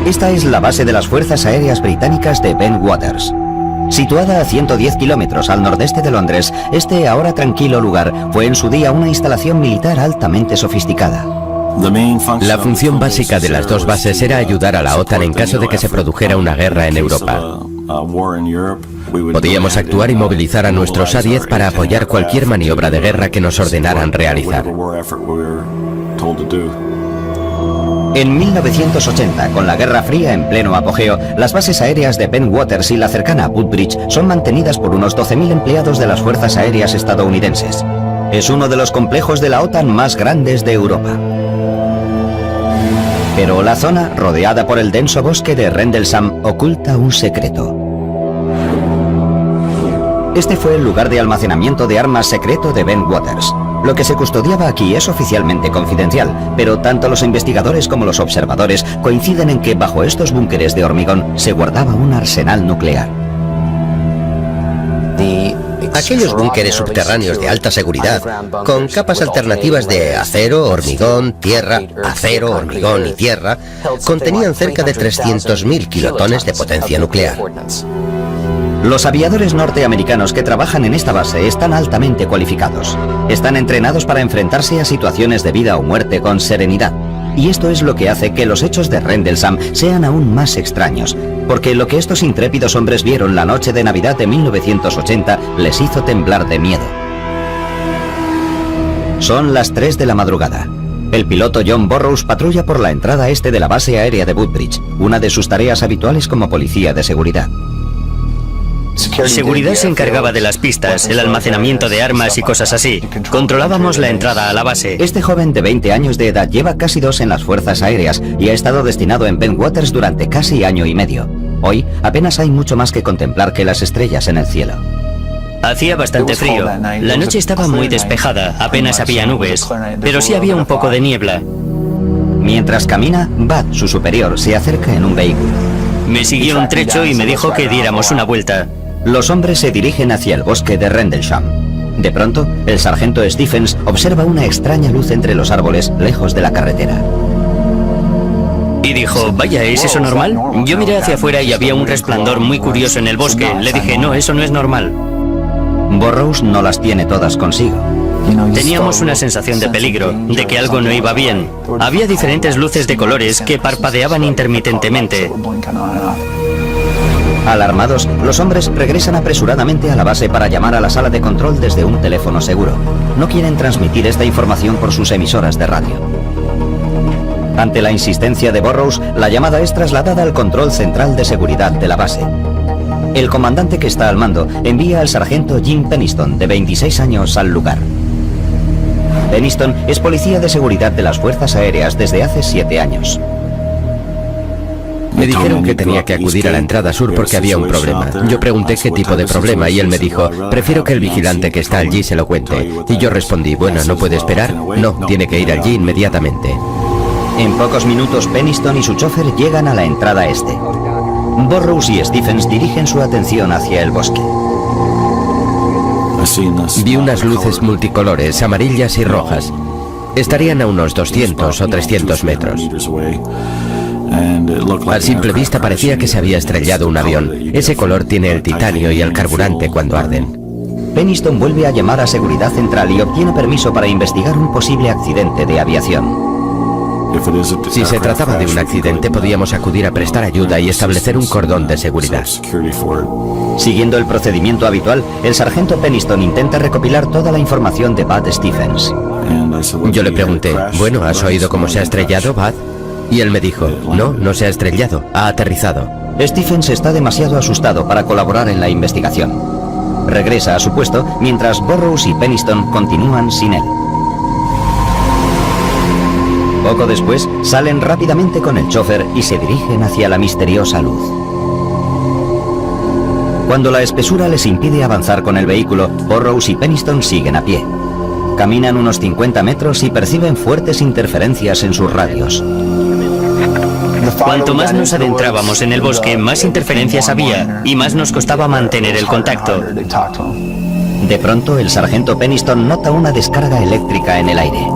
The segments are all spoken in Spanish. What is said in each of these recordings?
Esta es la base de las Fuerzas Aéreas Británicas de Bentwaters. Situada a 110 kilómetros al nordeste de Londres, este ahora tranquilo lugar fue en su día una instalación militar altamente sofisticada. La función básica de las dos bases era ayudar a la OTAN en caso de que se produjera una guerra en Europa. Podíamos actuar y movilizar a nuestros A-10 para apoyar cualquier maniobra de guerra que nos ordenaran realizar. En 1980, con la Guerra Fría en pleno apogeo, las bases aéreas de Bentwaters y la cercana Woodbridge son mantenidas por unos 12.000 empleados de las Fuerzas Aéreas estadounidenses. Es uno de los complejos de la OTAN más grandes de Europa. Pero la zona, rodeada por el denso bosque de Rendlesham, oculta un secreto. Este fue el lugar de almacenamiento de armas secreto de Bentwaters. Lo que se custodiaba aquí es oficialmente confidencial, pero tanto los investigadores como los observadores coinciden en que bajo estos búnkeres de hormigón se guardaba un arsenal nuclear. Aquellos búnkeres subterráneos de alta seguridad, con capas alternativas de acero, hormigón, tierra, acero, hormigón y tierra, contenían cerca de 300.000 kilotones de potencia nuclear. Los aviadores norteamericanos que trabajan en esta base están altamente cualificados. Están entrenados para enfrentarse a situaciones de vida o muerte con serenidad. Y esto es lo que hace que los hechos de Rendlesham sean aún más extraños, porque lo que estos intrépidos hombres vieron la noche de Navidad de 1980 les hizo temblar de miedo. Son las 3 de la madrugada. El piloto John Burroughs patrulla por la entrada este de la base aérea de Woodbridge, una de sus tareas habituales como policía de seguridad. Seguridad se encargaba de las pistas, el almacenamiento de armas y cosas así. Controlábamos la entrada a la base. Este joven de 20 años de edad lleva casi 2 en las Fuerzas Aéreas y ha estado destinado en Bentwaters durante casi año y medio. Hoy apenas hay mucho más que contemplar que las estrellas en el cielo. Hacía bastante frío. La noche estaba muy despejada, apenas había nubes, pero sí había un poco de niebla. Mientras camina, Bud, su superior, se acerca en un vehículo. Me siguió un trecho y me dijo que diéramos una vuelta. Los hombres se dirigen hacia el bosque de Rendlesham. De pronto, el sargento Stephens observa una extraña luz entre los árboles lejos de la carretera. Y dijo, vaya, ¿es eso normal? Yo miré hacia afuera y había un resplandor muy curioso en el bosque. Le dije, no, eso no es normal. Burroughs no las tiene todas consigo. Teníamos una sensación de peligro, de que algo no iba bien. Había diferentes luces de colores que parpadeaban intermitentemente. Alarmados, los hombres regresan apresuradamente a la base para llamar a la sala de control desde un teléfono seguro. No quieren transmitir esta información por sus emisoras de radio. Ante la insistencia de Burroughs, la llamada es trasladada al control central de seguridad de la base. El comandante que está al mando envía al sargento Jim Peniston, de 26 años, al lugar. Peniston es policía de seguridad de las Fuerzas Aéreas desde hace 7 años. Me dijeron que tenía que acudir a la entrada sur porque había un problema. Yo pregunté qué tipo de problema y él me dijo, prefiero que el vigilante que está allí se lo cuente. Y yo respondí, bueno, ¿no puede esperar? No, tiene que ir allí inmediatamente. En pocos minutos, Peniston y su chofer llegan a la entrada este. Burroughs y Stephens dirigen su atención hacia el bosque. Vi unas luces multicolores, amarillas y rojas. Estarían a unos 200 o 300 metros. A simple vista parecía que se había estrellado un avión. Ese color tiene el titanio y el carburante cuando arden. Peniston vuelve a llamar a Seguridad Central y obtiene permiso para investigar un posible accidente de aviación. Si se trataba de un accidente, podíamos acudir a prestar ayuda y establecer un cordón de seguridad. Siguiendo el procedimiento habitual, el sargento Peniston intenta recopilar toda la información de Bud Stephens. Yo le pregunté, bueno, ¿has oído cómo se ha estrellado, Bud? Y él me dijo, no, no se ha estrellado, ha aterrizado. Stephens está demasiado asustado para colaborar en la investigación. Regresa a su puesto mientras Burroughs y Peniston continúan sin él. Poco después, salen rápidamente con el chofer y se dirigen hacia la misteriosa luz. Cuando la espesura les impide avanzar con el vehículo, Burroughs y Peniston siguen a pie. Caminan unos 50 metros y perciben fuertes interferencias en sus radios. Cuanto más nos adentrábamos en el bosque, más interferencias había y más nos costaba mantener el contacto. De pronto, el sargento Peniston nota una descarga eléctrica en el aire.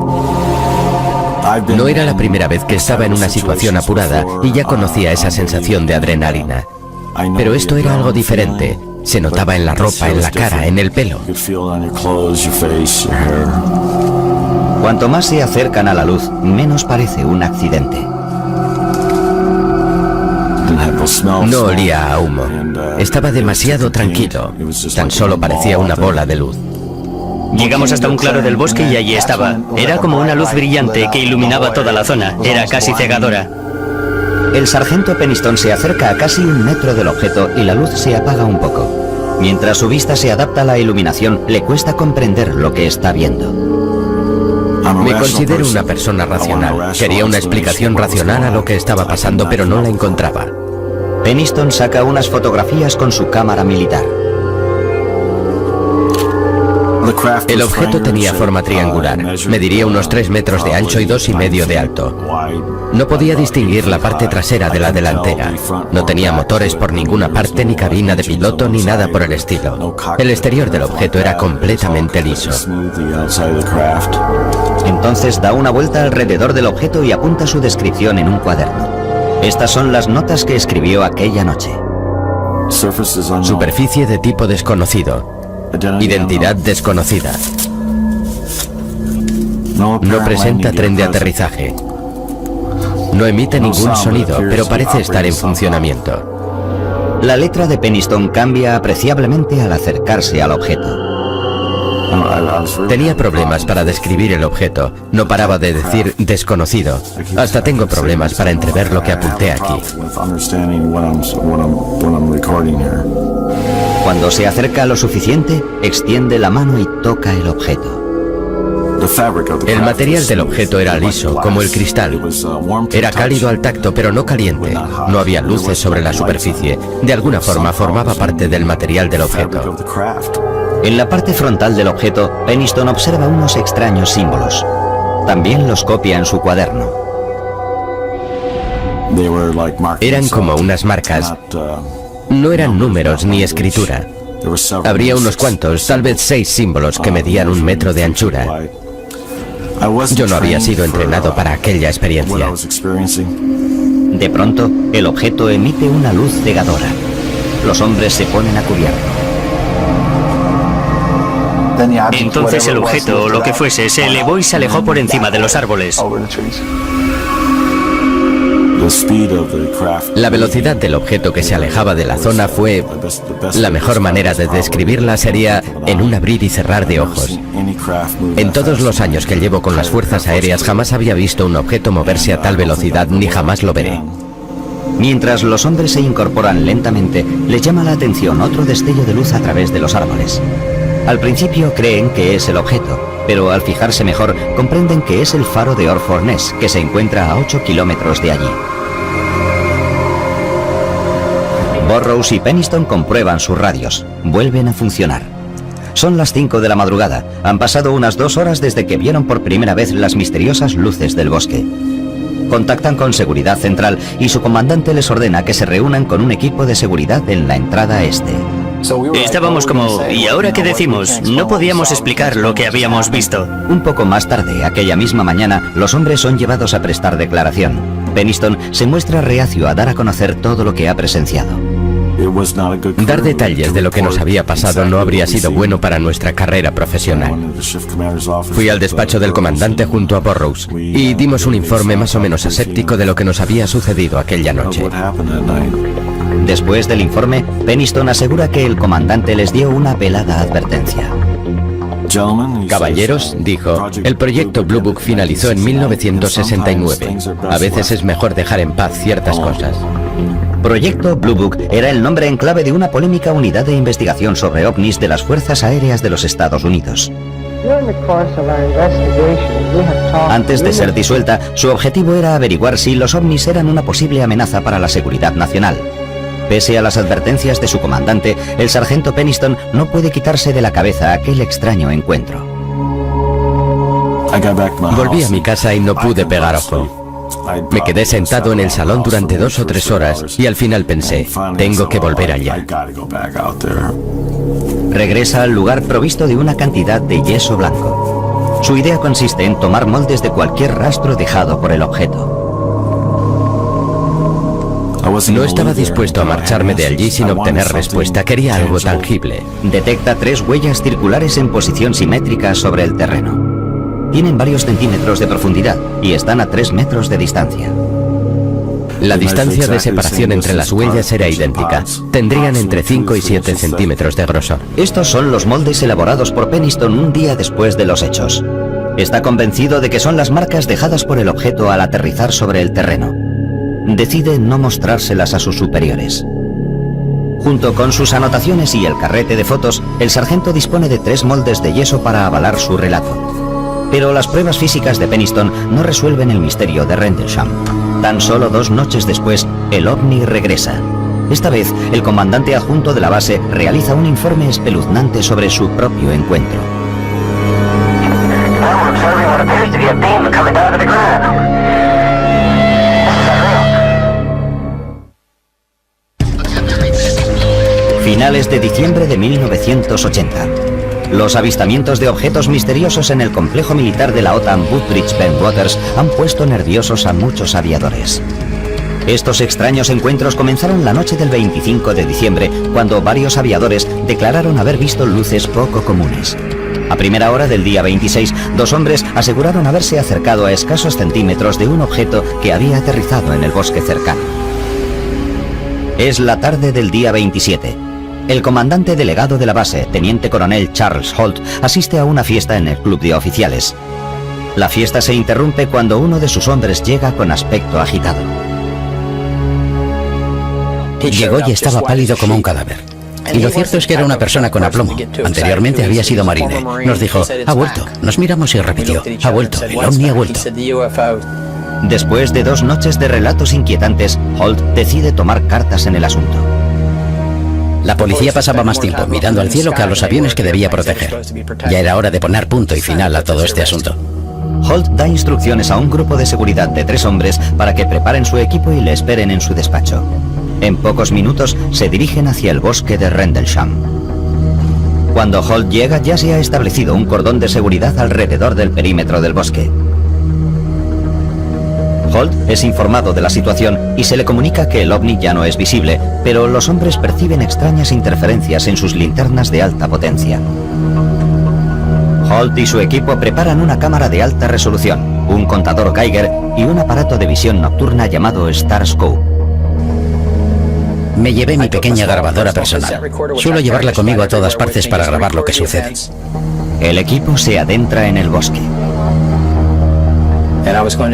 No era la primera vez que estaba en una situación apurada y ya conocía esa sensación de adrenalina. Pero esto era algo diferente. Se notaba en la ropa, en la cara, en el pelo. Cuanto más se acercan a la luz, menos parece un accidente. No olía a humo. Estaba demasiado tranquilo. Tan solo parecía una bola de luz. Llegamos hasta un claro del bosque y allí estaba. Era como una luz brillante que iluminaba toda la zona. Era casi cegadora. El sargento Peniston se acerca a casi 1 metro del objeto y la luz se apaga un poco. Mientras su vista se adapta a la iluminación, le cuesta comprender lo que está viendo. Me considero una persona racional. Quería una explicación racional a lo que estaba pasando, pero no la encontraba. Peniston saca unas fotografías con su cámara militar. El objeto tenía forma triangular. Mediría unos 3 metros de ancho y 2,5 de alto. No podía distinguir la parte trasera de la delantera. No tenía motores por ninguna parte, ni cabina de piloto, ni nada por el estilo. El exterior del objeto era completamente liso. Entonces da una vuelta alrededor del objeto y apunta su descripción en un cuaderno. Estas son las notas que escribió aquella noche. Superficie de tipo desconocido. Identidad desconocida. No presenta tren de aterrizaje. No emite ningún sonido, pero parece estar en funcionamiento. La letra de Peniston cambia apreciablemente al acercarse al objeto. Tenía problemas para describir el objeto. No paraba de decir desconocido. Hasta tengo problemas para entrever lo que apunté aquí. Cuando se acerca lo suficiente, extiende la mano y toca el objeto. El material del objeto era liso, como el cristal. Era cálido al tacto, pero no caliente. No había luces sobre la superficie. De alguna forma formaba parte del material del objeto. En la parte frontal del objeto, Peniston observa unos extraños símbolos. También los copia en su cuaderno. Eran como unas marcas. No eran números ni escritura. Habría unos cuantos, tal vez 6 símbolos que medían 1 metro de anchura. Yo no había sido entrenado para aquella experiencia. De pronto, el objeto emite una luz cegadora. Los hombres se ponen a cubierto. Entonces el objeto, o lo que fuese, se elevó y se alejó por encima de los árboles. La velocidad del objeto que se alejaba de la zona fue... La mejor manera de describirla sería en un abrir y cerrar de ojos. En todos los años que llevo con las fuerzas aéreas jamás había visto un objeto moverse a tal velocidad ni jamás lo veré. Mientras los hombres se incorporan lentamente, les llama la atención otro destello de luz a través de los árboles. Al principio creen que es el objeto, pero al fijarse mejor comprenden que es el faro de Orford Ness, que se encuentra a 8 kilómetros de allí. Burrows y Peniston comprueban sus radios. Vuelven a funcionar. Son las 5 de la madrugada. Han pasado unas 2 horas desde que vieron por primera vez las misteriosas luces del bosque. Contactan con Seguridad Central y su comandante les ordena que se reúnan con un equipo de seguridad en la entrada este. Estábamos como, ¿y ahora qué decimos? No podíamos explicar lo que habíamos visto. Un poco más tarde, aquella misma mañana, los hombres son llevados a prestar declaración. Peniston se muestra reacio a dar a conocer todo lo que ha presenciado. Dar detalles de lo que nos había pasado no habría sido bueno para nuestra carrera profesional. Fui al despacho del comandante junto a Burrows y dimos un informe más o menos aséptico de lo que nos había sucedido aquella noche. Después del informe, Peniston asegura que el comandante les dio una velada advertencia. Caballeros, dijo, el proyecto Blue Book finalizó en 1969. A veces es mejor dejar en paz ciertas cosas. Proyecto Blue Book era el nombre en clave de una polémica unidad de investigación sobre ovnis de las Fuerzas Aéreas de los Estados Unidos. Antes de ser disuelta, su objetivo era averiguar si los ovnis eran una posible amenaza para la seguridad nacional. Pese a las advertencias de su comandante, el sargento Peniston no puede quitarse de la cabeza aquel extraño encuentro. Volví a mi casa y no pude pegar ojo. Me quedé sentado en el salón durante 2 o 3 horas y al final pensé, tengo que volver allá. Regresa al lugar provisto de una cantidad de yeso blanco. Su idea consiste en tomar moldes de cualquier rastro dejado por el objeto. No estaba dispuesto a marcharme de allí sin obtener respuesta. Quería algo tangible. Detecta 3 huellas circulares en posición simétrica sobre el terreno. Tienen varios centímetros de profundidad y están a 3 metros de distancia. La distancia de separación entre las huellas era idéntica. Tendrían entre 5 y 7 centímetros de grosor. Estos son los moldes elaborados por Penniston un día después de los hechos. Está convencido de que son las marcas dejadas por el objeto al aterrizar sobre el terreno. Decide no mostrárselas a sus superiores. Junto con sus anotaciones y el carrete de fotos, el sargento dispone de 3 moldes de yeso para avalar su relato. Pero las pruebas físicas de Penniston no resuelven el misterio de Rendlesham. Tan solo 2 noches después, el ovni regresa. Esta vez, el comandante adjunto de la base realiza un informe espeluznante sobre su propio encuentro. Finales de diciembre de 1980. Los avistamientos de objetos misteriosos en el complejo militar de la OTAN Woodbridge-Bentwaters han puesto nerviosos a muchos aviadores. Estos extraños encuentros comenzaron la noche del 25 de diciembre, cuando varios aviadores declararon haber visto luces poco comunes. A primera hora del día 26, 2 hombres aseguraron haberse acercado a escasos centímetros de un objeto que había aterrizado en el bosque cercano. Es la tarde del día 27. El comandante delegado de la base, teniente coronel Charles Holt, asiste a una fiesta en el club de oficiales. La fiesta se interrumpe cuando uno de sus hombres llega con aspecto agitado. Llegó y estaba pálido como un cadáver. Y lo cierto es que era una persona con aplomo. Anteriormente había sido marine. Nos dijo, ha vuelto. Nos miramos y repitió, ha vuelto, el ovni ha vuelto. Después de 2 noches de relatos inquietantes, Holt decide tomar cartas en el asunto. La policía pasaba más tiempo mirando al cielo que a los aviones que debía proteger. Ya era hora de poner punto y final a todo este asunto. Holt da instrucciones a un grupo de seguridad de 3 hombres para que preparen su equipo y le esperen en su despacho. En pocos minutos se dirigen hacia el bosque de Rendlesham. Cuando Holt llega, ya se ha establecido un cordón de seguridad alrededor del perímetro del bosque. Holt es informado de la situación y se le comunica que el ovni ya no es visible, pero los hombres perciben extrañas interferencias en sus linternas de alta potencia. Holt y su equipo preparan una cámara de alta resolución, un contador Geiger y un aparato de visión nocturna llamado Starscope. Me llevé mi pequeña grabadora personal. Suelo llevarla conmigo a todas partes para grabar lo que sucede. El equipo se adentra en el bosque.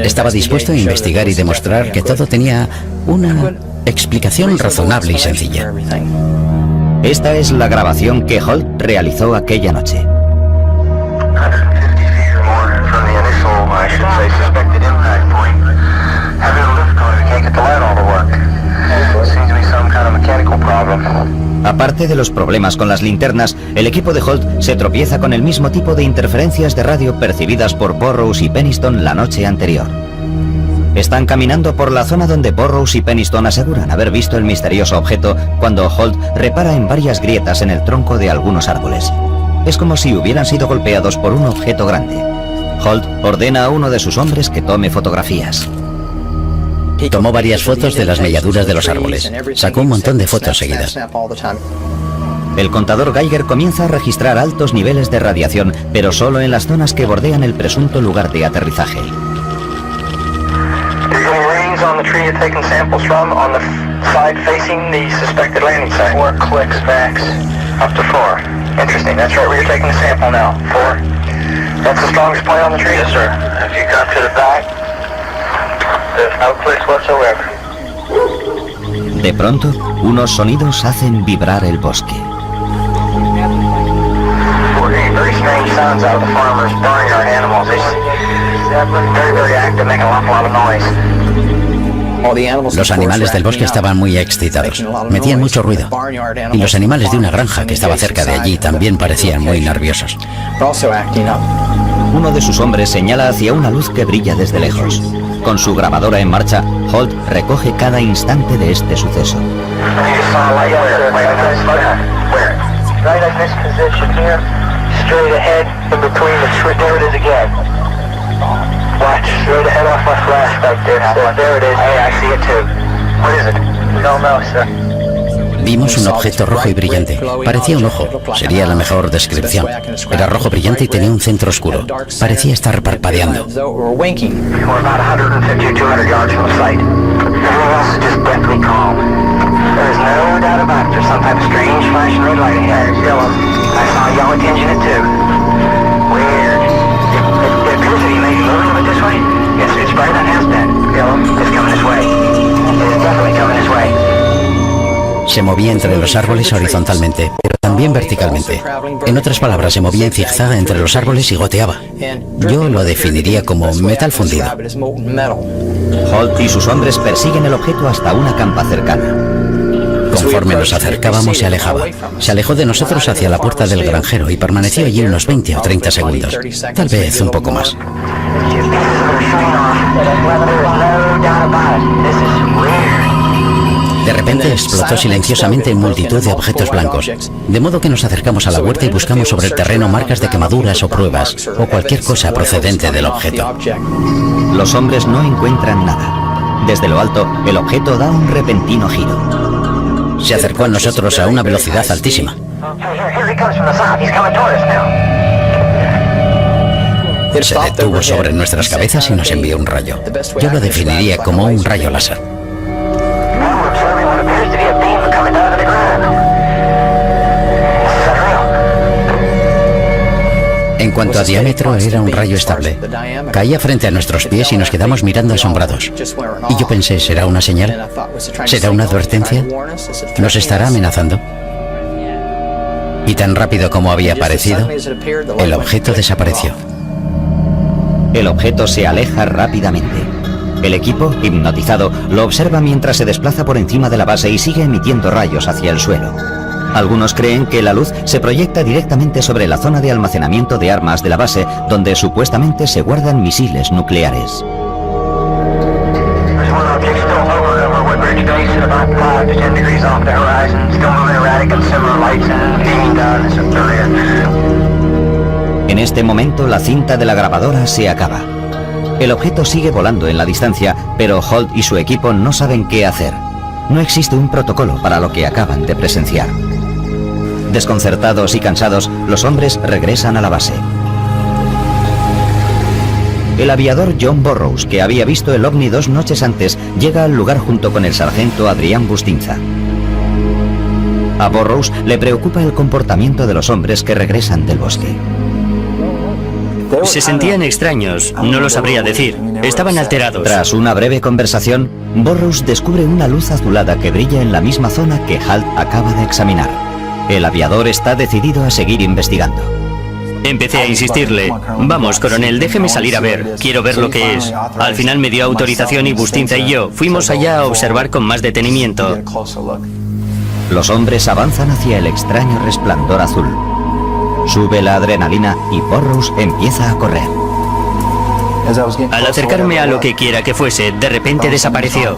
Estaba dispuesto a investigar y demostrar que todo tenía una explicación razonable y sencilla. Esta es la grabación que Holt realizó aquella noche. Aparte de los problemas con las linternas, el equipo de Holt se tropieza con el mismo tipo de interferencias de radio percibidas por Burroughs y Penniston la noche anterior. Están caminando por la zona donde Burroughs y Penniston aseguran haber visto el misterioso objeto cuando Holt repara en varias grietas en el tronco de algunos árboles. Es como si hubieran sido golpeados por un objeto grande. Holt ordena a uno de sus hombres que tome fotografías. Tomó varias fotos de las melladuras de los árboles. Sacó un montón de fotos seguidas. El contador Geiger comienza a registrar altos niveles de radiación, pero solo en las zonas que bordean el presunto lugar de aterrizaje. De pronto, unos sonidos hacen vibrar el bosque. Los animales del bosque estaban muy excitados, metían mucho ruido, y los animales de una granja que estaba cerca de allí también parecían muy nerviosos. Uno de sus hombres señala hacia una luz que brilla desde lejos. Con su grabadora en marcha, Holt recoge cada instante de este suceso. In between the tree. There it is again. Watch. Straight ahead off my flash back there. There it is. Hey, I see it too. What is it? Don't know, sir. Vimos un objeto rojo y brillante. Parecía un ojo. Sería la mejor descripción. Era rojo brillante y tenía un centro oscuro. Parecía estar parpadeando. We're about 150 or 200 yards from the site. Everything else is just deathly calm. There's no doubt about it. There's some type of strange flashing red light ahead. It's yellow. I saw a yellow tinge in it too. Weird. It appears to be maybe moving a bit this way. Yes, it's brighter than it has been. Yellow. It's coming this way. It's definitely coming this way. Se movía entre los árboles horizontalmente, pero también verticalmente. En otras palabras, se movía en zigzag entre los árboles y goteaba. Yo lo definiría como metal fundido. Holt y sus hombres persiguen el objeto hasta una campa cercana. Conforme nos acercábamos, se alejaba. Se alejó de nosotros hacia la puerta del granjero y permaneció allí unos 20 o 30 segundos. Tal vez un poco más. De repente explotó silenciosamente en multitud de objetos blancos, de modo que nos acercamos a la huerta y buscamos sobre el terreno marcas de quemaduras o pruebas, o cualquier cosa procedente del objeto. Los hombres no encuentran nada. Desde lo alto, el objeto da un repentino giro. Se acercó a nosotros a una velocidad altísima. Se detuvo sobre nuestras cabezas y nos envió un rayo. Yo lo definiría como un rayo láser. En cuanto a diámetro, era un rayo estable. Caía frente a nuestros pies y nos quedamos mirando asombrados. Y yo pensé, ¿será una señal? ¿Será una advertencia? ¿Nos estará amenazando? Y tan rápido como había aparecido, el objeto desapareció. El objeto se aleja rápidamente. El equipo, hipnotizado, lo observa mientras se desplaza por encima de la base y sigue emitiendo rayos hacia el suelo. Algunos creen que la luz se proyecta directamente sobre la zona de almacenamiento de armas de la base, donde supuestamente se guardan misiles nucleares. En este momento, la cinta de la grabadora se acaba. El objeto sigue volando en la distancia, pero Holt y su equipo no saben qué hacer. No existe un protocolo para lo que acaban de presenciar. Desconcertados y cansados, los hombres regresan a la base. El aviador John Burroughs, que había visto el ovni 2 noches antes, llega al lugar junto con el sargento Adrián Bustinza. A Burroughs le preocupa el comportamiento de los hombres que regresan del bosque. Se sentían extraños, no lo sabría decir. Estaban alterados. Tras una breve conversación, Burroughs descubre una luz azulada que brilla en la misma zona que Halt acaba de examinar. El aviador está decidido a seguir investigando. Empecé a insistirle, vamos, coronel, déjeme salir a ver, quiero ver lo que es. Al final me dio autorización y Bustinza y yo fuimos allá a observar con más detenimiento. Los hombres avanzan hacia el extraño resplandor azul. Sube la adrenalina y Burroughs empieza a correr. Al acercarme a lo que quiera que fuese, de repente desapareció.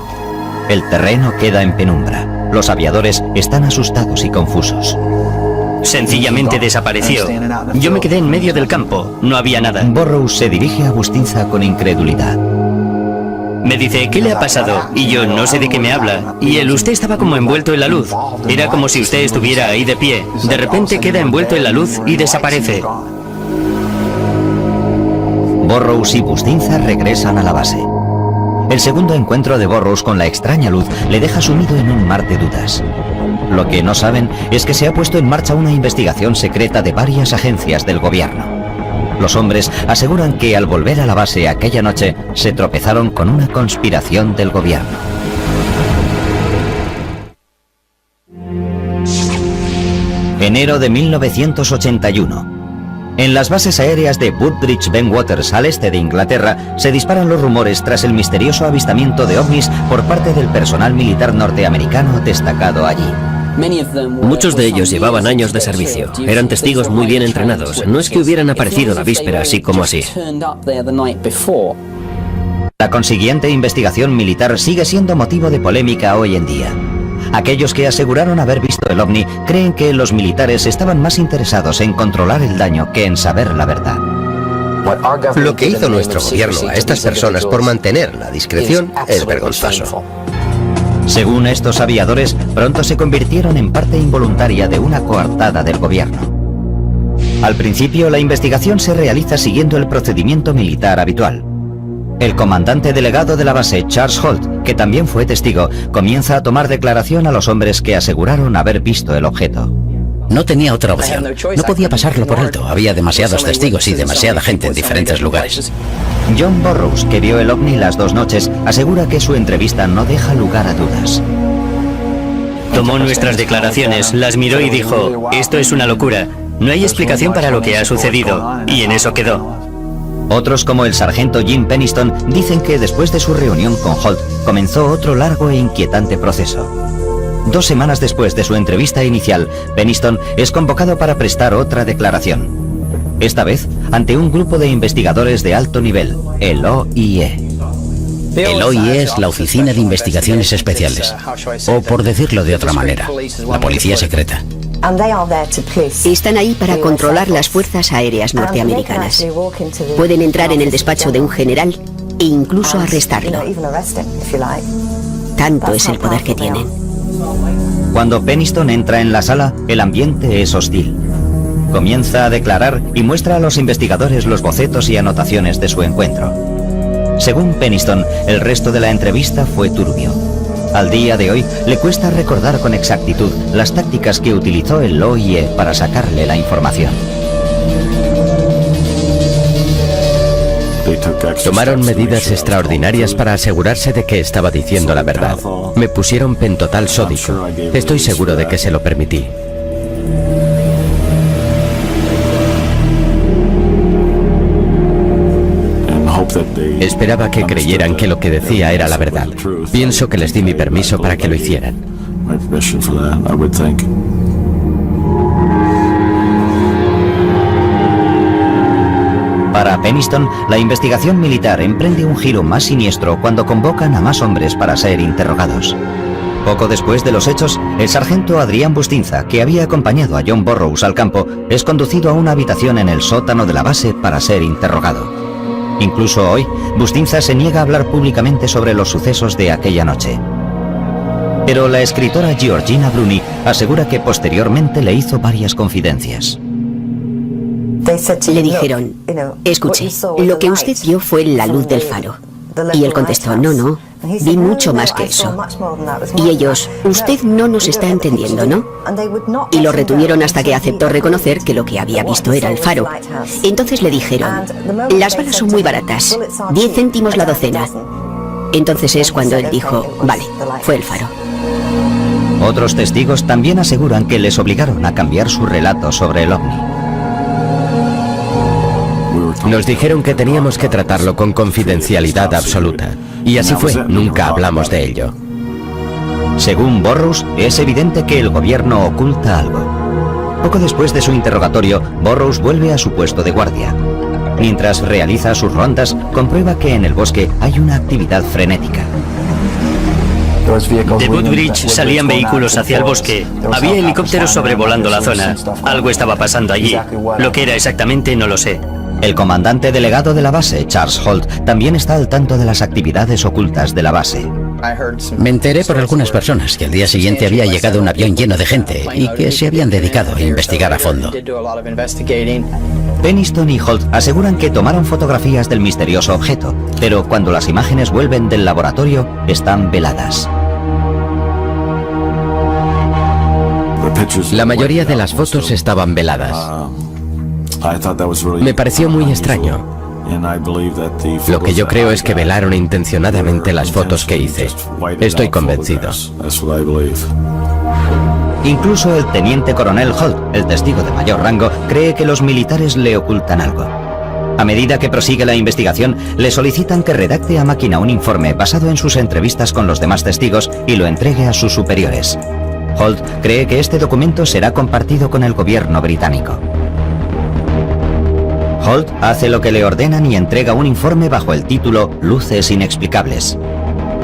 El terreno queda en penumbra. Los aviadores están asustados y confusos. Sencillamente desapareció. Yo me quedé en medio del campo, no había nada. Burroughs se dirige a Bustinza con incredulidad. Me dice, ¿qué le ha pasado? Y yo, no sé de qué me habla. Y él, usted estaba como envuelto en la luz. Era como si usted estuviera ahí de pie. De repente queda envuelto en la luz y desaparece. Burroughs y Bustinza regresan a la base. El segundo encuentro de Burroughs con la extraña luz le deja sumido en un mar de dudas. Lo que no saben es que se ha puesto en marcha una investigación secreta de varias agencias del gobierno. Los hombres aseguran que al volver a la base aquella noche se tropezaron con una conspiración del gobierno. Enero de 1981. En las bases aéreas de Woodbridge Bentwaters, al este de Inglaterra, se disparan los rumores tras el misterioso avistamiento de ovnis por parte del personal militar norteamericano destacado allí. Muchos de ellos llevaban años de servicio, eran testigos muy bien entrenados, no es que hubieran aparecido la víspera así como así. La consiguiente investigación militar sigue siendo motivo de polémica hoy en día. aquellos que aseguraron haber visto el ovni creen que los militares estaban más interesados en controlar el daño que en saber la verdad. Lo que hizo nuestro gobierno a estas personas por mantener la discreción es vergonzoso. Según estos aviadores, pronto se convirtieron en parte involuntaria de una coartada del gobierno. Al principio, la investigación se realiza siguiendo el procedimiento militar habitual. El comandante delegado de la base, Charles Holt, que también fue testigo, comienza a tomar declaración a los hombres que aseguraron haber visto el objeto. No tenía otra opción. No podía pasarlo por alto. Había demasiados testigos y demasiada gente en diferentes lugares. John Burroughs, que vio el ovni las 2 noches, asegura que su entrevista no deja lugar a dudas. Tomó nuestras declaraciones, las miró y dijo, esto es una locura, no hay explicación para lo que ha sucedido, y en eso quedó. Otros, como el sargento Jim Penniston, dicen que después de su reunión con Holt, comenzó otro largo e inquietante proceso. 2 semanas después de su entrevista inicial, Penniston es convocado para prestar otra declaración. Esta vez, ante un grupo de investigadores de alto nivel, el OIE. El OIE es la Oficina de Investigaciones Especiales, o por decirlo de otra manera, la policía secreta. Están ahí para controlar las fuerzas aéreas norteamericanas. Pueden entrar en el despacho de un general e incluso arrestarlo. Tanto es el poder que tienen. Cuando Penniston entra en la sala, el ambiente es hostil. Comienza a declarar y muestra a los investigadores los bocetos y anotaciones de su encuentro. Según Penniston, el resto de la entrevista fue turbio. Al día de hoy, le cuesta recordar con exactitud las tácticas que utilizó el OIE para sacarle la información. Tomaron medidas extraordinarias para asegurarse de que estaba diciendo la verdad. Me pusieron pentotal sódico. Estoy seguro de que se lo permití. Esperaba que creyeran que lo que decía era la verdad. Pienso que les di mi permiso para que lo hicieran. Para Penniston, la investigación militar emprende un giro más siniestro cuando convocan a más hombres para ser interrogados. Poco después de los hechos, el sargento Adrián Bustinza, que había acompañado a John Burroughs al campo, es conducido a una habitación en el sótano de la base para ser interrogado. Incluso hoy, Bustinza se niega a hablar públicamente sobre los sucesos de aquella noche. Pero la escritora Georgina Bruni asegura que posteriormente le hizo varias confidencias. Le dijeron, escuche, lo que usted vio fue la luz del faro. Y él contestó, no, vi mucho más que eso. Y ellos, usted no nos está entendiendo, ¿no? Y lo retuvieron hasta que aceptó reconocer que lo que había visto era el faro. Entonces le dijeron, las balas son muy baratas, 10 céntimos la docena. Entonces es cuando él dijo, vale, fue el faro. Otros testigos también aseguran que les obligaron a cambiar su relato sobre el ovni. Nos dijeron que teníamos que tratarlo con confidencialidad absoluta. Y así fue, nunca hablamos de ello. Según Burroughs, es evidente que el gobierno oculta algo. Poco después de su interrogatorio, Burroughs vuelve a su puesto de guardia. Mientras realiza sus rondas, comprueba que en el bosque hay una actividad frenética. De Woodbridge salían vehículos hacia el bosque. Había helicópteros sobrevolando la zona. Algo estaba pasando allí. Lo que era exactamente no lo sé. El comandante delegado de la base, Charles Holt, también está al tanto de las actividades ocultas de la base. Me enteré por algunas personas que al día siguiente había llegado un avión lleno de gente y que se habían dedicado a investigar a fondo. Penniston y Holt aseguran que tomaron fotografías del misterioso objeto, pero cuando las imágenes vuelven del laboratorio, están veladas. La mayoría de las fotos estaban veladas. Me pareció muy extraño. Lo que yo creo es que velaron intencionadamente las fotos que hice. Estoy convencido. Incluso el teniente coronel Holt, el testigo de mayor rango, cree que los militares le ocultan algo. A medida que prosigue la investigación, le solicitan que redacte a máquina un informe basado en sus entrevistas con los demás testigos y lo entregue a sus superiores. Holt cree que este documento será compartido con el gobierno británico. Holt hace lo que le ordenan y entrega un informe bajo el título Luces Inexplicables.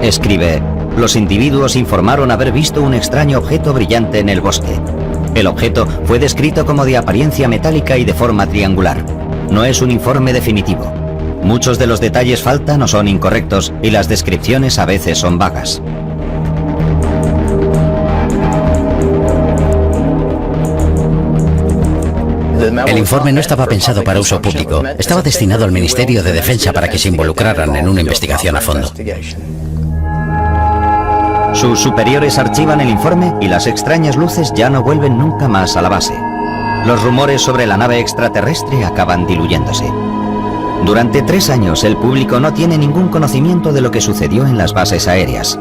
Escribe: los individuos informaron haber visto un extraño objeto brillante en el bosque. El objeto fue descrito como de apariencia metálica y de forma triangular. No es un informe definitivo. Muchos de los detalles faltan o son incorrectos y las descripciones a veces son vagas. El informe no estaba pensado para uso público. Estaba destinado al Ministerio de Defensa para que se involucraran en una investigación a fondo. Sus superiores archivan el informe y las extrañas luces ya no vuelven nunca más a la base. Los rumores sobre la nave extraterrestre acaban diluyéndose. Durante 3 años el público no tiene ningún conocimiento de lo que sucedió en las bases aéreas.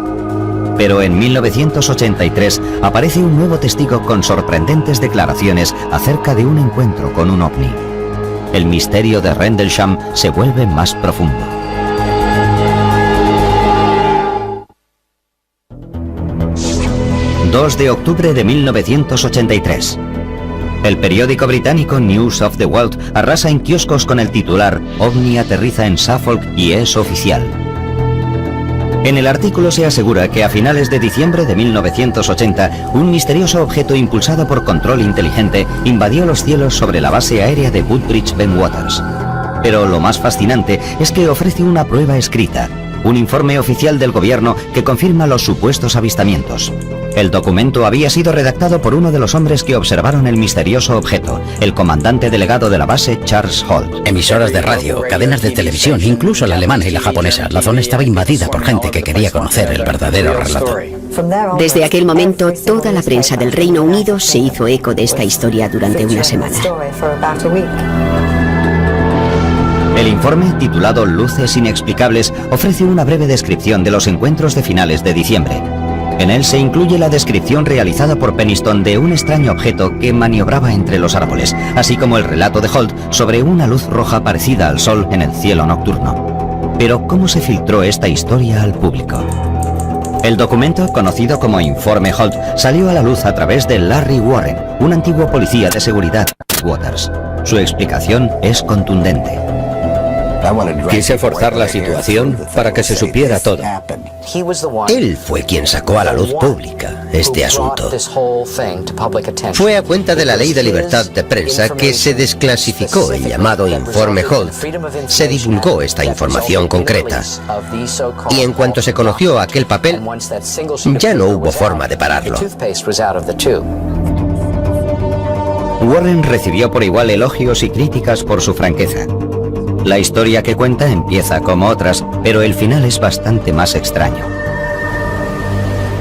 Pero en 1983 aparece un nuevo testigo con sorprendentes declaraciones acerca de un encuentro con un ovni. El misterio de Rendlesham se vuelve más profundo. ...2 de octubre de 1983. El periódico británico News of the World arrasa en kioscos con el titular «OVNI aterriza en Suffolk y es oficial». En el artículo se asegura que a finales de diciembre de 1980, un misterioso objeto impulsado por control inteligente invadió los cielos sobre la base aérea de Woodbridge Bentwaters. Pero lo más fascinante es que ofrece una prueba escrita, un informe oficial del gobierno que confirma los supuestos avistamientos. El documento había sido redactado por uno de los hombres que observaron el misterioso objeto, el comandante delegado de la base, Charles Holt. Emisoras de radio, cadenas de televisión, incluso la alemana y la japonesa. La zona estaba invadida por gente que quería conocer el verdadero relato. Desde aquel momento, toda la prensa del Reino Unido se hizo eco de esta historia durante una semana. El informe, titulado Luces Inexplicables, ofrece una breve descripción de los encuentros de finales de diciembre. En él se incluye la descripción realizada por Penniston de un extraño objeto que maniobraba entre los árboles, así como el relato de Holt sobre una luz roja parecida al sol en el cielo nocturno. Pero, ¿cómo se filtró esta historia al público? El documento, conocido como Informe Holt, salió a la luz a través de Larry Warren, un antiguo policía de seguridad de Waters. Su explicación es contundente. Quise forzar la situación para que se supiera todo. Él fue quien sacó a la luz pública este asunto. Fue a cuenta de la Ley de Libertad de Prensa que se desclasificó el llamado Informe Holt. Se divulgó esta información concreta. Y en cuanto se conoció aquel papel, ya no hubo forma de pararlo. Warren recibió por igual elogios y críticas por su franqueza. La historia que cuenta empieza como otras, pero el final es bastante más extraño.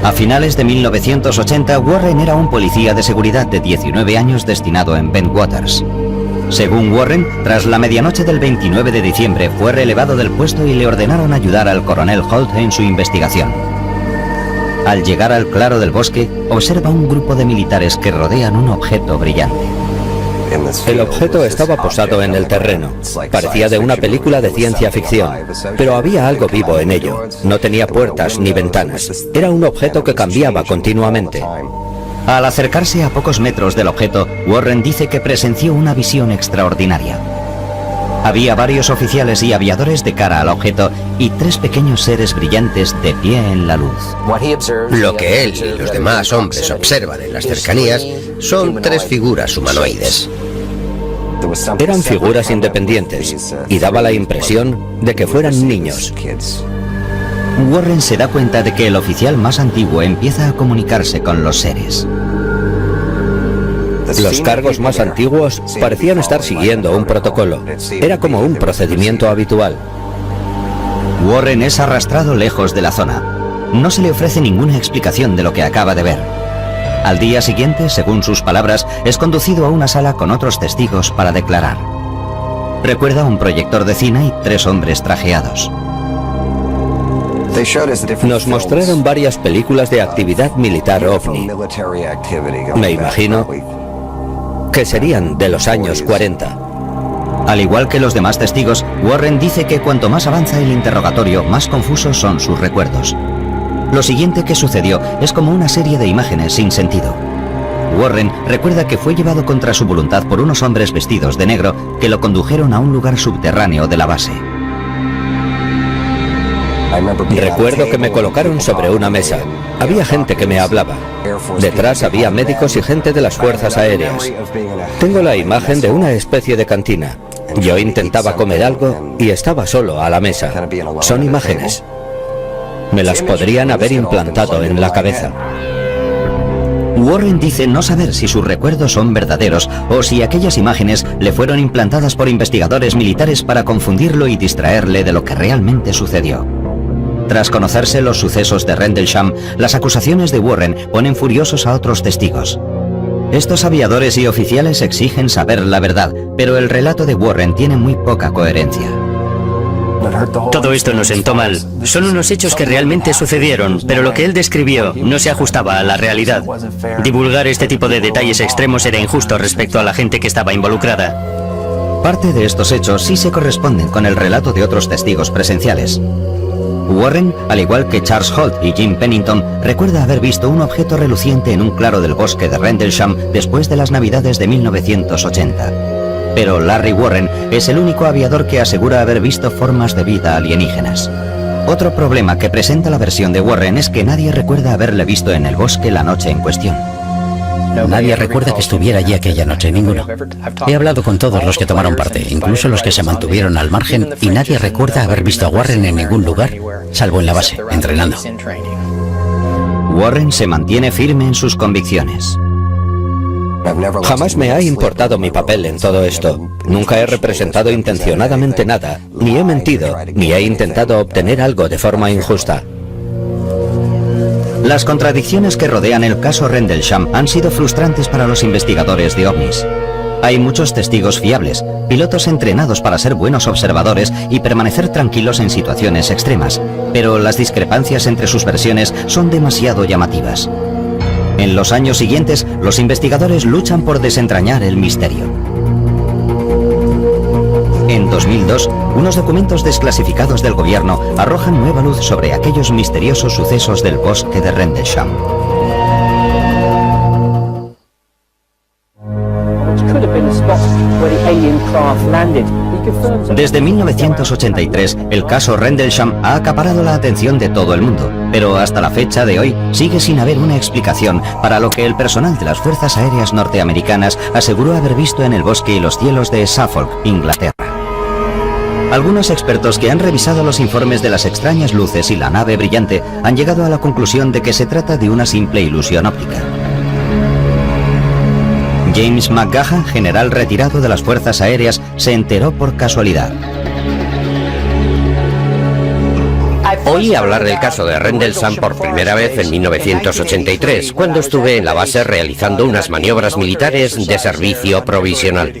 A finales de 1980, Warren era un policía de seguridad de 19 años destinado en Bentwaters. Según Warren, tras la medianoche del 29 de diciembre fue relevado del puesto y le ordenaron ayudar al coronel Holt en su investigación. Al llegar al claro del bosque, observa un grupo de militares que rodean un objeto brillante. El objeto estaba posado en el terreno. Parecía de una película de ciencia ficción, pero había algo vivo en ello. No tenía puertas ni ventanas. Era un objeto que cambiaba continuamente. Al acercarse a pocos metros del objeto, Warren dice que presenció una visión extraordinaria. Había varios oficiales y aviadores de cara al objeto y 3 pequeños seres brillantes de pie en la luz. Lo que él y los demás hombres observan en las cercanías son 3 figuras humanoides. Eran figuras independientes y daba la impresión de que fueran niños. Warren se da cuenta de que el oficial más antiguo empieza a comunicarse con los seres. Los cargos más antiguos parecían estar siguiendo un protocolo. Era como un procedimiento habitual. Warren es arrastrado lejos de la zona. No se le ofrece ninguna explicación de lo que acaba de ver. Al día siguiente, según sus palabras, es conducido a una sala con otros testigos para declarar. Recuerda un proyector de cine y 3 hombres trajeados. Nos mostraron varias películas de actividad militar ovni. Me imagino que serían de los años 40. Al igual que los demás testigos, Warren dice que cuanto más avanza el interrogatorio, más confusos son sus recuerdos. Lo siguiente que sucedió es como una serie de imágenes sin sentido. Warren recuerda que fue llevado contra su voluntad por unos hombres vestidos de negro que lo condujeron a un lugar subterráneo de la base. Recuerdo que me colocaron sobre una mesa. Había gente que me hablaba. Detrás había médicos y gente de las fuerzas aéreas. Tengo la imagen de una especie de cantina. Yo intentaba comer algo y estaba solo a la mesa. Son imágenes. Me las podrían haber implantado en la cabeza. Warren dice no saber si sus recuerdos son verdaderos o si aquellas imágenes le fueron implantadas por investigadores militares para confundirlo y distraerle de lo que realmente sucedió. Tras conocerse los sucesos de Rendlesham, las acusaciones de Warren ponen furiosos a otros testigos. Estos aviadores y oficiales exigen saber la verdad, pero el relato de Warren tiene muy poca coherencia. Todo esto nos sentó mal. Son unos hechos que realmente sucedieron, pero lo que él describió no se ajustaba a la realidad. Divulgar este tipo de detalles extremos era injusto respecto a la gente que estaba involucrada. Parte de estos hechos sí se corresponden con el relato de otros testigos presenciales. Warren, al igual que Charles Holt y Jim Pennington, recuerda haber visto un objeto reluciente en un claro del bosque de Rendlesham después de las Navidades de 1980. Pero Larry Warren es el único aviador que asegura haber visto formas de vida alienígenas. Otro problema que presenta la versión de Warren es que nadie recuerda haberle visto en el bosque la noche en cuestión. Nadie recuerda que estuviera allí aquella noche, ninguno. He hablado con todos los que tomaron parte, incluso los que se mantuvieron al margen, y nadie recuerda haber visto a Warren en ningún lugar, salvo en la base, entrenando. Warren se mantiene firme en sus convicciones. Jamás me ha importado mi papel en todo esto. Nunca he representado intencionadamente nada, ni he mentido, ni he intentado obtener algo de forma injusta. Las contradicciones que rodean el caso Rendlesham han sido frustrantes para los investigadores de ovnis. Hay muchos testigos fiables, pilotos entrenados para ser buenos observadores y permanecer tranquilos en situaciones extremas, pero las discrepancias entre sus versiones son demasiado llamativas. En los años siguientes, los investigadores luchan por desentrañar el misterio. En 2002, unos documentos desclasificados del gobierno arrojan nueva luz sobre aquellos misteriosos sucesos del bosque de Rendlesham. Desde 1983, el caso Rendlesham ha acaparado la atención de todo el mundo, pero hasta la fecha de hoy sigue sin haber una explicación para lo que el personal de las Fuerzas Aéreas norteamericanas aseguró haber visto en el bosque y los cielos de Suffolk, Inglaterra. Algunos expertos que han revisado los informes de las extrañas luces y la nave brillante han llegado a la conclusión de que se trata de una simple ilusión óptica. James McGaha, general retirado de las Fuerzas Aéreas, se enteró por casualidad. Oí hablar del caso de Rendlesham por primera vez en 1983, cuando estuve en la base realizando unas maniobras militares de servicio provisional.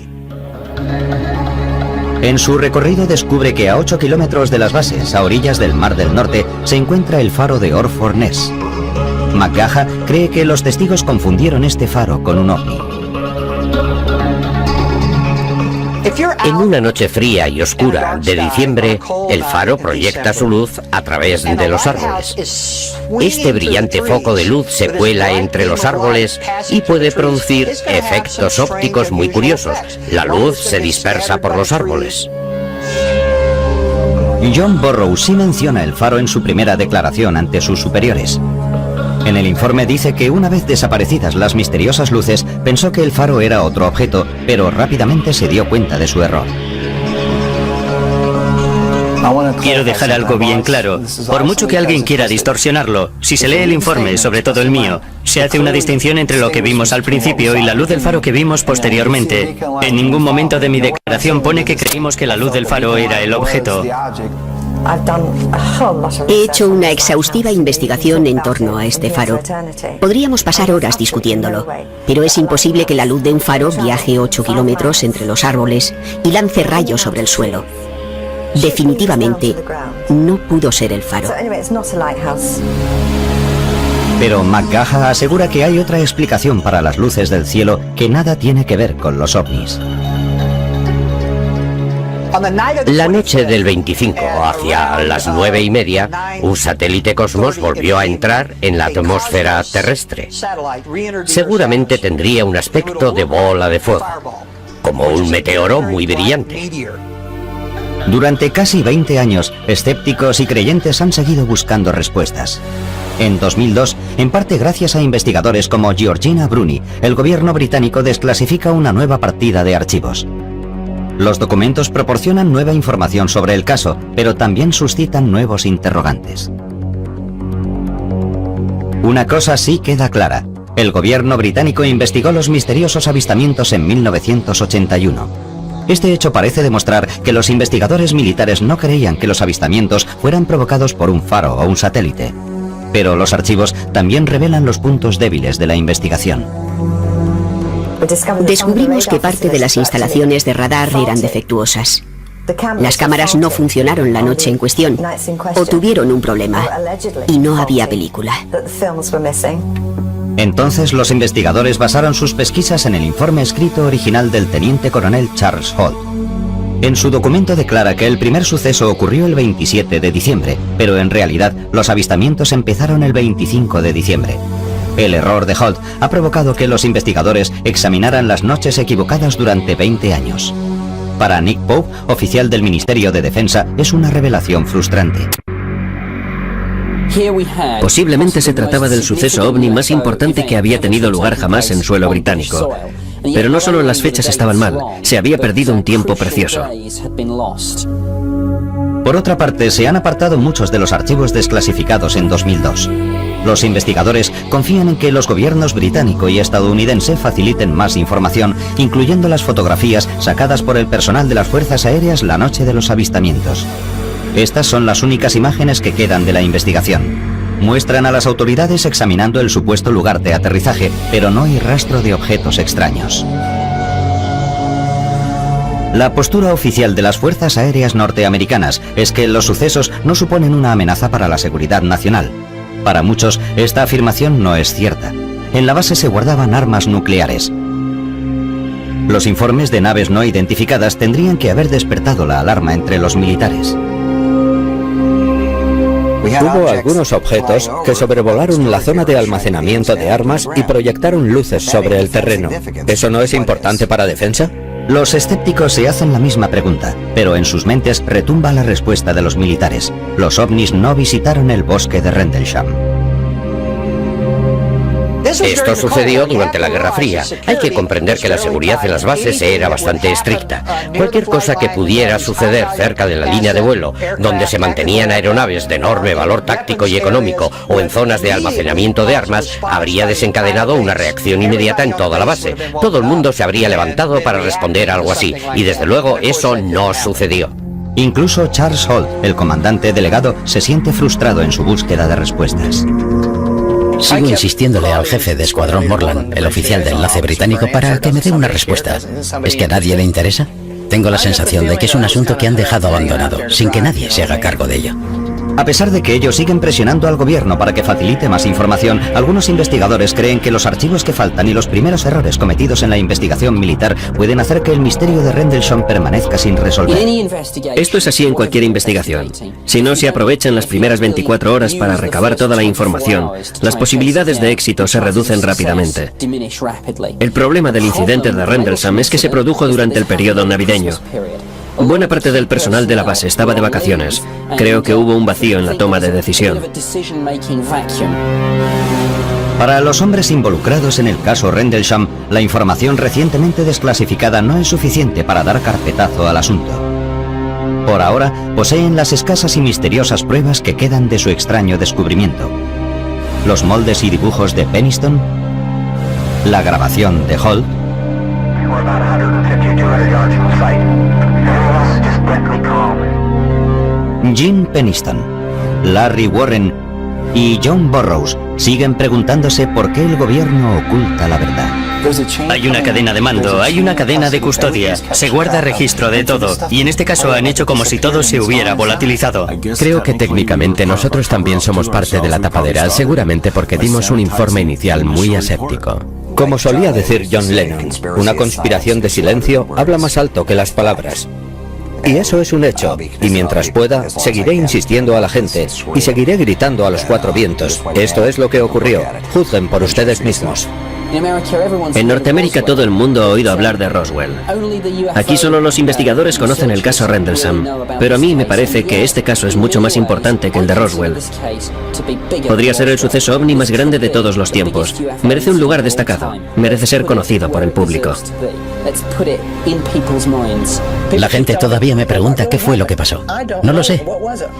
En su recorrido descubre que a 8 kilómetros de las bases, a orillas del Mar del Norte, se encuentra el faro de Orford Ness. McGaha cree que los testigos confundieron este faro con un ovni. En una noche fría y oscura de diciembre, el faro proyecta su luz a través de los árboles. Este brillante foco de luz se cuela entre los árboles y puede producir efectos ópticos muy curiosos. La luz se dispersa por los árboles. John Burroughs sí menciona el faro en su primera declaración ante sus superiores. En el informe dice que una vez desaparecidas las misteriosas luces, pensó que el faro era otro objeto, pero rápidamente se dio cuenta de su error. Quiero dejar algo bien claro. Por mucho que alguien quiera distorsionarlo, si se lee el informe, sobre todo el mío, se hace una distinción entre lo que vimos al principio y la luz del faro que vimos posteriormente. En ningún momento de mi declaración pone que creímos que la luz del faro era el objeto. He hecho una exhaustiva investigación en torno a este faro. Podríamos pasar horas discutiéndolo, pero es imposible que la luz de un faro viaje 8 kilómetros entre los árboles y lance rayos sobre el suelo. Definitivamente, no pudo ser el faro. Pero McGaha asegura que hay otra explicación para las luces del cielo que nada tiene que ver con los ovnis. La noche del 25, hacia las 9:30, un satélite Cosmos volvió a entrar en la atmósfera terrestre. Seguramente tendría un aspecto de bola de fuego, como un meteoro muy brillante. Durante casi 20 años, escépticos y creyentes han seguido buscando respuestas. En 2002, en parte gracias a investigadores como Georgina Bruni, el gobierno británico desclasifica una nueva partida de archivos. Los documentos proporcionan nueva información sobre el caso, pero también suscitan nuevos interrogantes. Una cosa sí queda clara. El gobierno británico investigó los misteriosos avistamientos en 1981. Este hecho parece demostrar que los investigadores militares no creían que los avistamientos fueran provocados por un faro o un satélite. Pero los archivos también revelan los puntos débiles de la investigación. Descubrimos que parte de las instalaciones de radar eran defectuosas. Las cámaras no funcionaron la noche en cuestión, o tuvieron un problema, y no había película. Entonces los investigadores basaron sus pesquisas en el informe escrito original del teniente coronel Charles Holt. En su documento declara que el primer suceso ocurrió el 27 de diciembre, pero en realidad los avistamientos empezaron el 25 de diciembre. El error de Holt ha provocado que los investigadores examinaran las noches equivocadas durante 20 años. Para Nick Pope, oficial del Ministerio de Defensa, es una revelación frustrante. Posiblemente se trataba del suceso ovni más importante que había tenido lugar jamás en suelo británico. Pero no solo las fechas estaban mal, se había perdido un tiempo precioso. Por otra parte, se han apartado muchos de los archivos desclasificados en 2002. Los investigadores confían en que los gobiernos británico y estadounidense faciliten más información, incluyendo las fotografías sacadas por el personal de las Fuerzas Aéreas la noche de los avistamientos. Estas son las únicas imágenes que quedan de la investigación. Muestran a las autoridades examinando el supuesto lugar de aterrizaje, pero no hay rastro de objetos extraños. La postura oficial de las Fuerzas Aéreas norteamericanas es que los sucesos no suponen una amenaza para la seguridad nacional. Para muchos, esta afirmación no es cierta. En la base se guardaban armas nucleares. Los informes de naves no identificadas tendrían que haber despertado la alarma entre los militares. Hubo algunos objetos que sobrevolaron la zona de almacenamiento de armas y proyectaron luces sobre el terreno. ¿Eso no es importante para defensa? Los escépticos se hacen la misma pregunta, pero en sus mentes retumba la respuesta de los militares. Los ovnis no visitaron el bosque de Rendlesham. Esto sucedió durante la Guerra Fría. Hay que comprender que la seguridad en las bases era bastante estricta. Cualquier cosa que pudiera suceder cerca de la línea de vuelo, donde se mantenían aeronaves de enorme valor táctico y económico, o en zonas de almacenamiento de armas, habría desencadenado una reacción inmediata en toda la base. Todo el mundo se habría levantado para responder a algo así, y desde luego eso no sucedió. Incluso Charles Holt, el comandante delegado, se siente frustrado en su búsqueda de respuestas. Sigo insistiéndole al jefe de escuadrón Morland, el oficial de enlace británico, para que me dé una respuesta. ¿Es que a nadie le interesa? Tengo la sensación de que es un asunto que han dejado abandonado, sin que nadie se haga cargo de ello. A pesar de que ellos siguen presionando al gobierno para que facilite más información, algunos investigadores creen que los archivos que faltan y los primeros errores cometidos en la investigación militar pueden hacer que el misterio de Rendlesham permanezca sin resolver. Esto es así en cualquier investigación. Si no se aprovechan las primeras 24 horas para recabar toda la información, las posibilidades de éxito se reducen rápidamente. El problema del incidente de Rendlesham es que se produjo durante el periodo navideño. Buena parte del personal de la base estaba de vacaciones. Creo que hubo un vacío en la toma de decisión. Para los hombres involucrados en el caso Rendlesham, la información recientemente desclasificada no es suficiente para dar carpetazo al asunto. Por ahora, poseen las escasas y misteriosas pruebas que quedan de su extraño descubrimiento. Los moldes y dibujos de Peniston, la grabación de Holt, Jim Peniston, Larry Warren y John Burroughs siguen preguntándose por qué el gobierno oculta la verdad. Hay una cadena de mando, hay una cadena de custodia, se guarda registro de todo, y en este caso han hecho como si todo se hubiera volatilizado. Creo que técnicamente nosotros también somos parte de la tapadera, seguramente porque dimos un informe inicial muy aséptico. Como solía decir John Lennon, una conspiración de silencio habla más alto que las palabras. Y eso es un hecho, y mientras pueda, seguiré insistiendo a la gente, y seguiré gritando a los cuatro vientos. Esto es lo que ocurrió, juzguen por ustedes mismos. En Norteamérica todo el mundo ha oído hablar de Roswell. Aquí solo los investigadores conocen el caso Rendlesham, pero a mí me parece que este caso es mucho más importante que el de Roswell. Podría ser el suceso ovni más grande de todos los tiempos. Merece un lugar destacado, merece ser conocido por el público. La gente todavía me pregunta qué fue lo que pasó. No lo sé.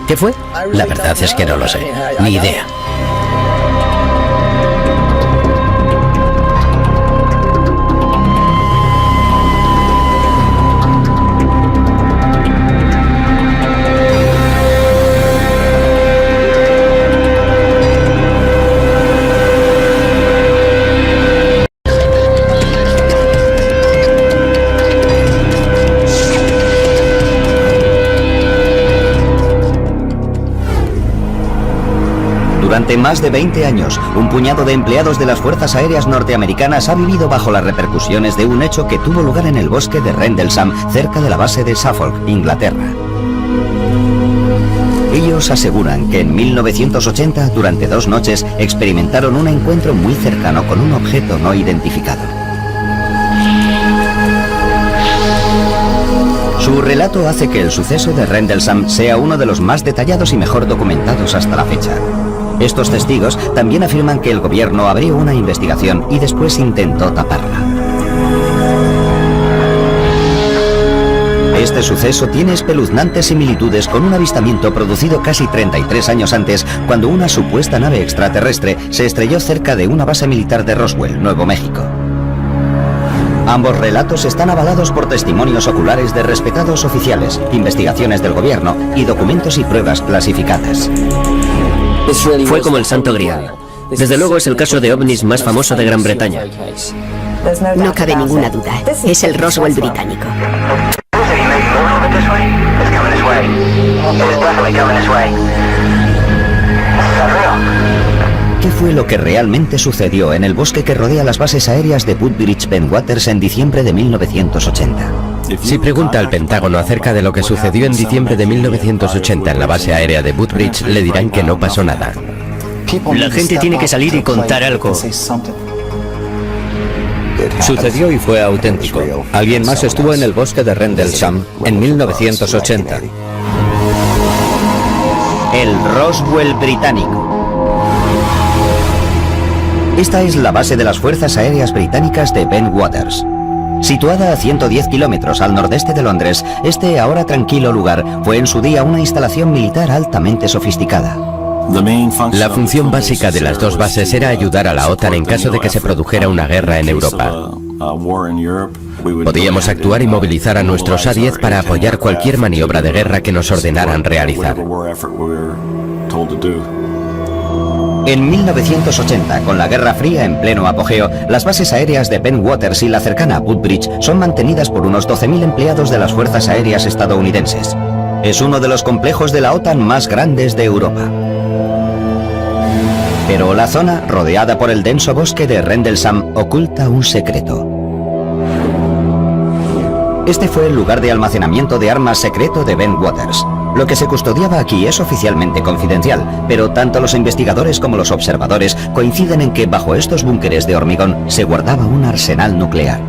¿Qué fue? La verdad es que no lo sé. Ni idea. Durante más de 20 años, un puñado de empleados de las Fuerzas Aéreas norteamericanas ha vivido bajo las repercusiones de un hecho que tuvo lugar en el bosque de Rendlesham, cerca de la base de Suffolk, Inglaterra. Ellos aseguran que en 1980, durante 2 noches, experimentaron un encuentro muy cercano con un objeto no identificado. Su relato hace que el suceso de Rendlesham sea uno de los más detallados y mejor documentados hasta la fecha. Estos testigos también afirman que el gobierno abrió una investigación y después intentó taparla. Este suceso tiene espeluznantes similitudes con un avistamiento producido casi 33 años antes, cuando una supuesta nave extraterrestre se estrelló cerca de una base militar de Roswell, Nuevo México. Ambos relatos están avalados por testimonios oculares de respetados oficiales, investigaciones del gobierno y documentos y pruebas clasificadas. Fue como el Santo Grial. Desde luego es el caso de ovnis más famoso de Gran Bretaña. No cabe ninguna duda. Es el Roswell británico. ¿Qué fue lo que realmente sucedió en el bosque que rodea las bases aéreas de Woodbridge Bentwaters en diciembre de 1980? Si pregunta al Pentágono acerca de lo que sucedió en diciembre de 1980 en la base aérea de Woodbridge, le dirán que no pasó nada. La gente tiene que salir y contar algo. Sucedió y fue auténtico. Alguien más estuvo en el bosque de Rendlesham en 1980. El Roswell británico. Esta es la base de las Fuerzas Aéreas Británicas de Bentwaters. Situada a 110 kilómetros al nordeste de Londres, este ahora tranquilo lugar fue en su día una instalación militar altamente sofisticada. La función básica de las dos bases era ayudar a la OTAN en caso de que se produjera una guerra en Europa. Podíamos actuar y movilizar a nuestros A-10 para apoyar cualquier maniobra de guerra que nos ordenaran realizar. En 1980, con la Guerra Fría en pleno apogeo, las bases aéreas de Bentwaters y la cercana Woodbridge son mantenidas por unos 12.000 empleados de las Fuerzas Aéreas estadounidenses. Es uno de los complejos de la OTAN más grandes de Europa. Pero la zona, rodeada por el denso bosque de Rendlesham, oculta un secreto. Este fue el lugar de almacenamiento de armas secreto de Bentwaters. Lo que se custodiaba aquí es oficialmente confidencial, pero tanto los investigadores como los observadores coinciden en que bajo estos búnkeres de hormigón se guardaba un arsenal nuclear.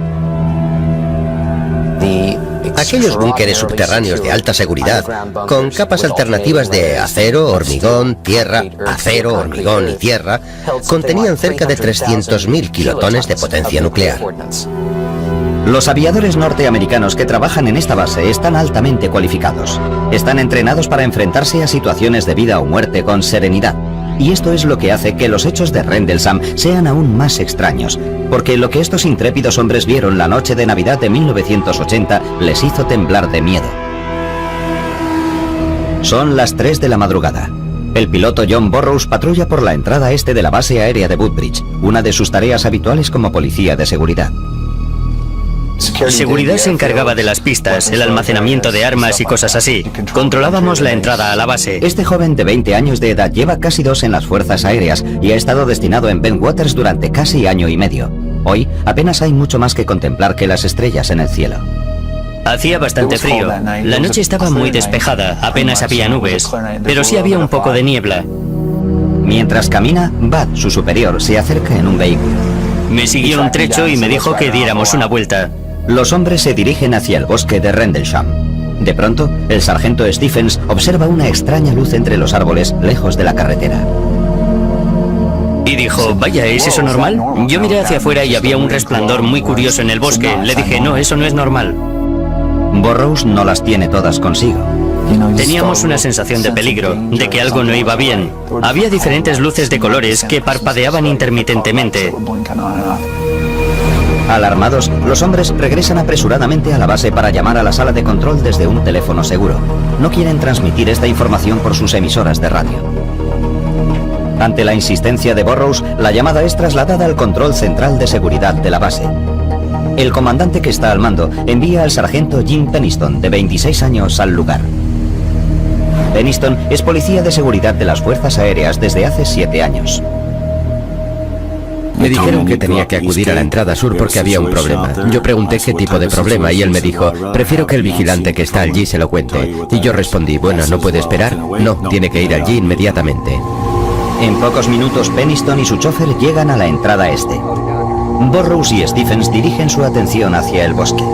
Aquellos búnkeres subterráneos de alta seguridad, con capas alternativas de acero, hormigón, tierra, acero, hormigón y tierra, contenían cerca de 300.000 kilotones de potencia nuclear. Los aviadores norteamericanos que trabajan en esta base están altamente cualificados. Están entrenados para enfrentarse a situaciones de vida o muerte con serenidad. Y esto es lo que hace que los hechos de Rendlesham sean aún más extraños, porque lo que estos intrépidos hombres vieron la noche de Navidad de 1980 les hizo temblar de miedo. Son las 3 de la madrugada. El piloto John Burroughs patrulla por la entrada este de la base aérea de Woodbridge, una de sus tareas habituales como policía de seguridad. Seguridad se encargaba de las pistas, el almacenamiento de armas y cosas así. Controlábamos la entrada a la base. Este joven de 20 años de edad lleva casi 2 en las Fuerzas Aéreas y ha estado destinado en Bentwaters durante casi año y medio. Hoy apenas hay mucho más que contemplar que las estrellas en el cielo. Hacía bastante frío. La noche estaba muy despejada, apenas había nubes, pero sí había un poco de niebla. Mientras camina, Bud, su superior, se acerca en un vehículo. Me siguió un trecho y me dijo que diéramos una vuelta. Los hombres se dirigen hacia el bosque de Rendlesham. De pronto, el sargento Stephens observa una extraña luz entre los árboles lejos de la carretera. Y dijo, vaya, ¿es eso normal? Yo miré hacia afuera y había un resplandor muy curioso en el bosque. Le dije, no, eso no es normal. Burroughs no las tiene todas consigo. Teníamos una sensación de peligro, de que algo no iba bien. Había diferentes luces de colores que parpadeaban intermitentemente. Alarmados, los hombres regresan apresuradamente a la base para llamar a la sala de control desde un teléfono seguro. No quieren transmitir esta información por sus emisoras de radio. Ante la insistencia de Burroughs, la llamada es trasladada al control central de seguridad de la base. El comandante que está al mando envía al sargento Jim Penniston, de 26 años, al lugar. Penniston es policía de seguridad de las Fuerzas Aéreas desde hace 7 años. Me dijeron que tenía que acudir a la entrada sur porque había un problema. Yo pregunté qué tipo de problema y él me dijo, prefiero que el vigilante que está allí se lo cuente. Y yo respondí, bueno, ¿no puede esperar? No, tiene que ir allí inmediatamente. En pocos minutos, Penniston y su chofer llegan a la entrada este. Burroughs y Stephens dirigen su atención hacia el bosque.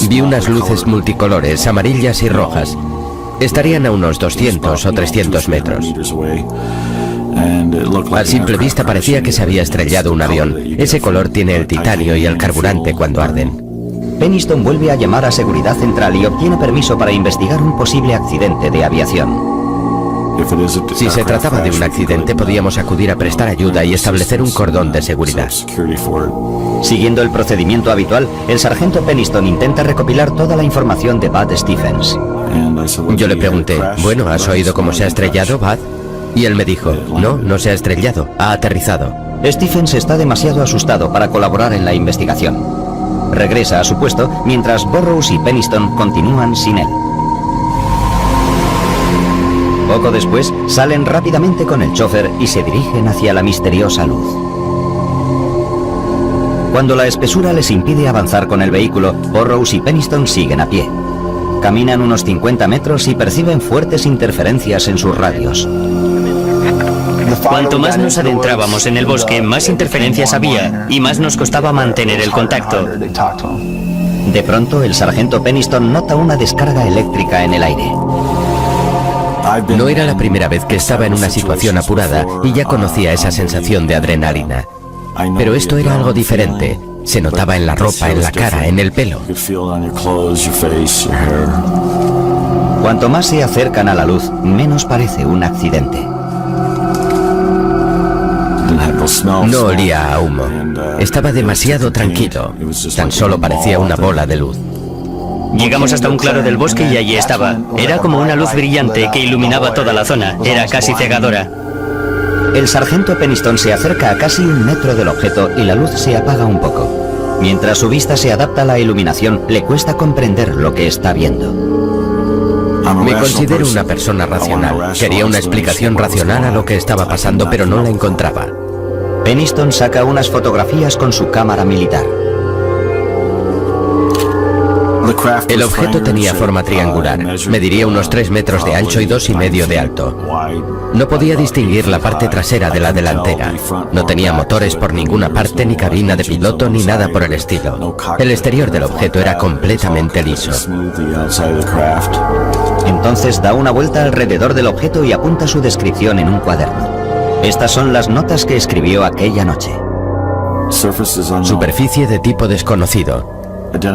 Vi unas luces multicolores, amarillas y rojas. Estarían a unos 200 o 300 metros. A simple vista parecía que se había estrellado un avión. Ese color tiene el titanio y el carburante cuando arden. Penniston vuelve a llamar a Seguridad Central y obtiene permiso para investigar un posible accidente de aviación. Si se trataba de un accidente, podíamos acudir a prestar ayuda y establecer un cordón de seguridad. Siguiendo el procedimiento habitual, el sargento Penniston intenta recopilar toda la información de Bud Stephens. Yo le pregunté, bueno, ¿has oído cómo se ha estrellado, Bud? Y él me dijo, no, no se ha estrellado, ha aterrizado. Stephens está demasiado asustado para colaborar en la investigación. Regresa a su puesto mientras Burroughs y Penniston continúan sin él. Poco después, salen rápidamente con el chofer y se dirigen hacia la misteriosa luz. Cuando la espesura les impide avanzar con el vehículo, Burroughs y Penniston siguen a pie. Caminan unos 50 metros y perciben fuertes interferencias en sus radios. Cuanto más nos adentrábamos en el bosque, más interferencias había y más nos costaba mantener el contacto. De pronto, el sargento Penniston nota una descarga eléctrica en el aire. No era la primera vez que estaba en una situación apurada y ya conocía esa sensación de adrenalina. Pero esto era algo diferente. Se notaba en la ropa, en la cara, en el pelo. Cuanto más se acercan a la luz, menos parece un accidente. No olía a humo. Estaba demasiado tranquilo. Tan solo parecía una bola de luz. Llegamos hasta un claro del bosque y allí estaba. Era como una luz brillante que iluminaba toda la zona. Era casi cegadora. El sargento Penniston se acerca a casi 1 metro del objeto y la luz se apaga un poco. Mientras su vista se adapta a la iluminación, le cuesta comprender lo que está viendo. Me considero una persona racional. Quería una explicación racional a lo que estaba pasando, pero no la encontraba. Penniston saca unas fotografías con su cámara militar. El objeto tenía forma triangular. Mediría unos 3 metros de ancho y 2,5 de alto. No podía distinguir la parte trasera de la delantera. No tenía motores por ninguna parte, ni cabina de piloto, ni nada por el estilo. El exterior del objeto era completamente liso. Entonces da una vuelta alrededor del objeto y apunta su descripción en un cuaderno. Estas son las notas que escribió aquella noche. Superficie de tipo desconocido.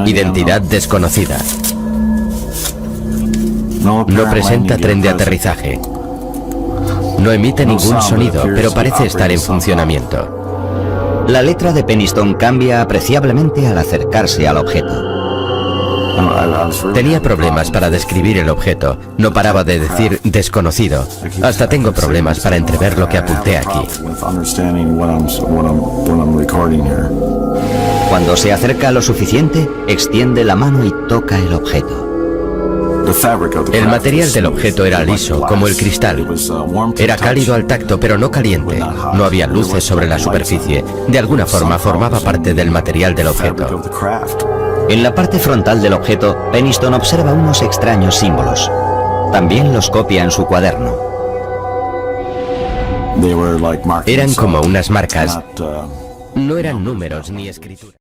Identidad desconocida. No presenta tren de aterrizaje. No emite ningún sonido, pero parece estar en funcionamiento. La letra de Penniston cambia apreciablemente al acercarse al objeto. Tenía problemas para describir el objeto. No paraba de decir desconocido. Hasta tengo problemas para entrever lo que apunté aquí. Cuando se acerca lo suficiente, extiende la mano y toca el objeto. El material del objeto era liso, como el cristal. Era cálido al tacto, pero no caliente. No había luces sobre la superficie. De alguna forma formaba parte del material del objeto. En la parte frontal del objeto, Penniston observa unos extraños símbolos. También los copia en su cuaderno. Eran como unas marcas. No eran números ni escritura.